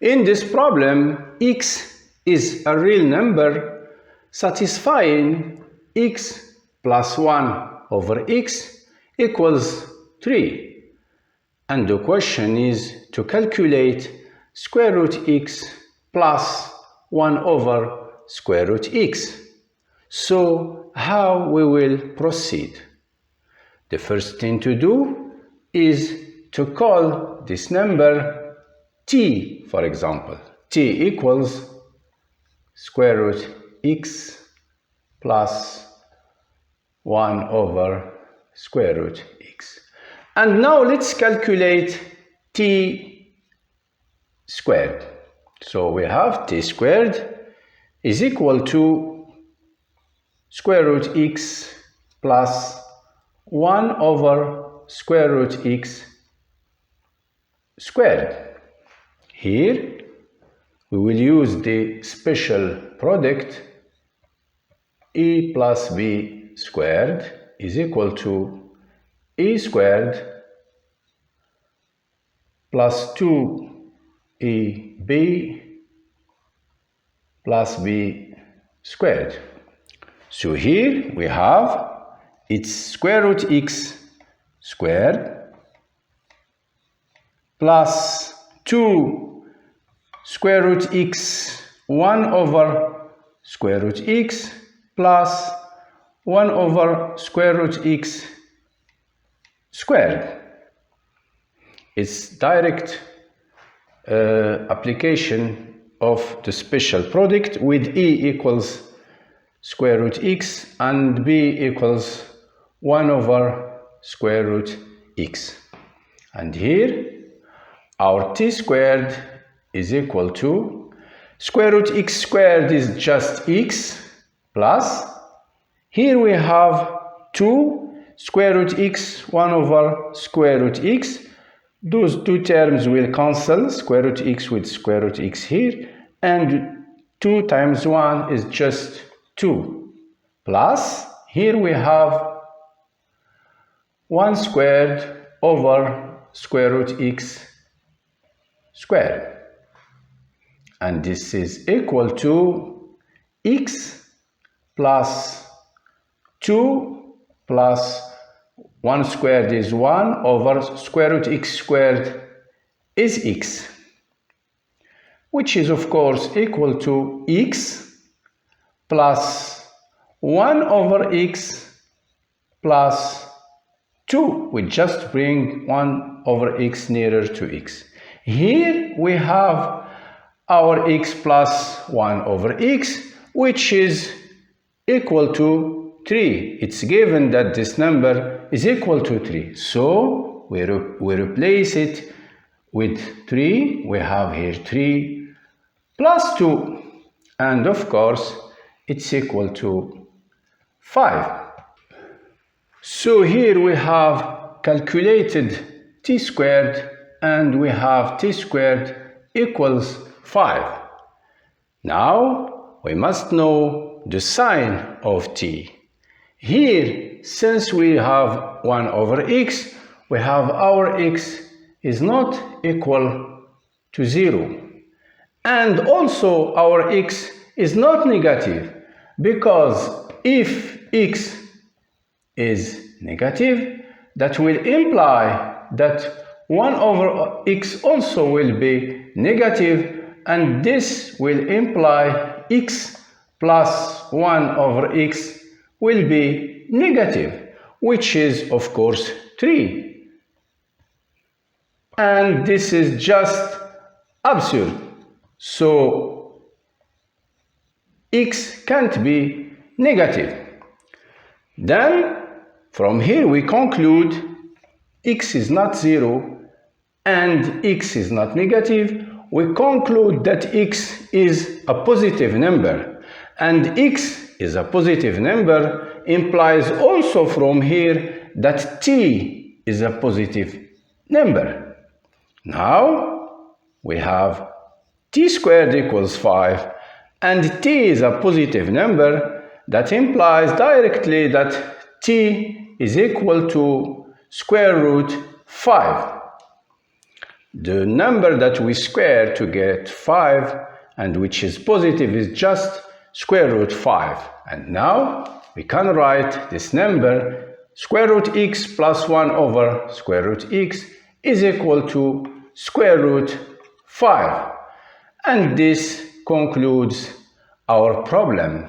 In this problem, x is a real number satisfying x plus 1 over x equals 3. And the question is to calculate square root x plus 1 over square root x. So how we will proceed? The first thing to do is to call this number t, for example. T equals square root x plus 1 over square root x. And now let's calculate t squared. So we have t squared is equal to square root x plus 1 over square root x squared. Here we will use the special product a plus b squared is equal to a squared plus 2ab plus b squared. So here we have its square root x squared plus 2 square root x 1 over square root x plus 1 over square root x squared. It's direct application of the special product with e equals square root x and b equals 1 over square root x. And here our t squared is equal to square root x squared is just x plus, here we have 2 square root x 1 over square root x. Those two terms will cancel, square root x with square root x here, and 2 times 1 is just 2 plus, here we have 1 squared over square root x squared. And this is equal to x plus 2 plus 1 squared is 1 over square root x squared is x, which is of course equal to x plus 1 over x plus 2. We just bring 1 over x nearer to x. Here we have our x plus 1 over x, which is equal to 3. It's given that this number is equal to 3. So we replace it with 3. We have here 3 plus 2. And of course, it's equal to 5. So here we have calculated t squared, and we have t squared equals 5. Now we must know the sign of t. Here, since we have 1 over x, we have our x is not equal to 0. And also our x is not negative, because if x is negative, that will imply that 1 over x also will be negative, and this will imply x plus 1 over x will be negative, which is of course 3. And this is just absurd. So x can't be negative. Then from here we conclude x is not 0 and x is not negative. We conclude that x is a positive number, and x is a positive number implies also from here that t is a positive number. Now we have t squared equals 5, and t is a positive number. That implies directly that t is equal to square root 5. The number that we square to get 5 and which is positive is just square root 5. And now we can write this number square root x plus 1 over square root x is equal to square root 5. And this concludes our problem.